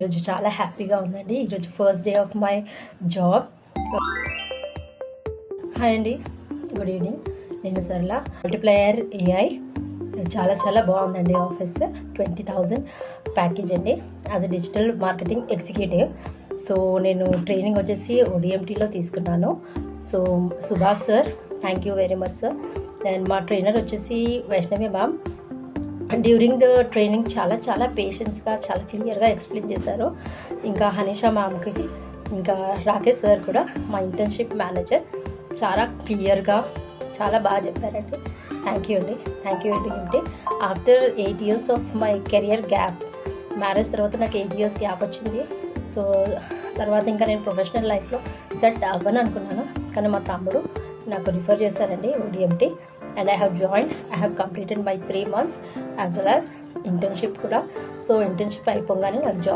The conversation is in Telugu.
ఈరోజు చాలా హ్యాపీగా ఉందండి. ఈరోజు first day of my job. Hi అండి, గుడ్ ఈవినింగ్. నేను సరళ. మల్టీప్లయర్ ఏఐ చాలా చాలా బాగుందండి. ఆఫీస్ 20,000 ప్యాకేజ్ అండి as a digital marketing executive. So నేను ట్రైనింగ్ వచ్చేసి ODMTలో తీసుకున్నాను. So Subhash sir, thank you very much sir. And మా ట్రైనర్ వచ్చేసి Vaishnavi ma'am. During the training చాలా పేషెన్స్గా చాలా క్లియర్గా ఎక్స్ప్లెయిన్ చేశారు. ఇంకా హనీషా మ్యామ్కి, ఇంకా రాకేష్ సార్ కూడా మా ఇంటర్న్షిప్ మేనేజర్ చాలా క్లియర్గా చాలా బాగా చెప్పారండి. థ్యాంక్ యూ అండి, థ్యాంక్ యూ అండి. After 8 years of my career gap, marriage తర్వాత నాకు 8 years గ్యాప్ వచ్చింది. సో తర్వాత ఇంకా నేను ప్రొఫెషనల్ లైఫ్లో సెట్ అవ్వను అనుకున్నాను, కానీ మా తమ్ముడు నాకు రిఫర్ చేశారండి ODMT. and I have completed my 3 months as well as internship కూడా. సో ఇంటర్న్షిప్ అయిపోగానే నాకు జాబ్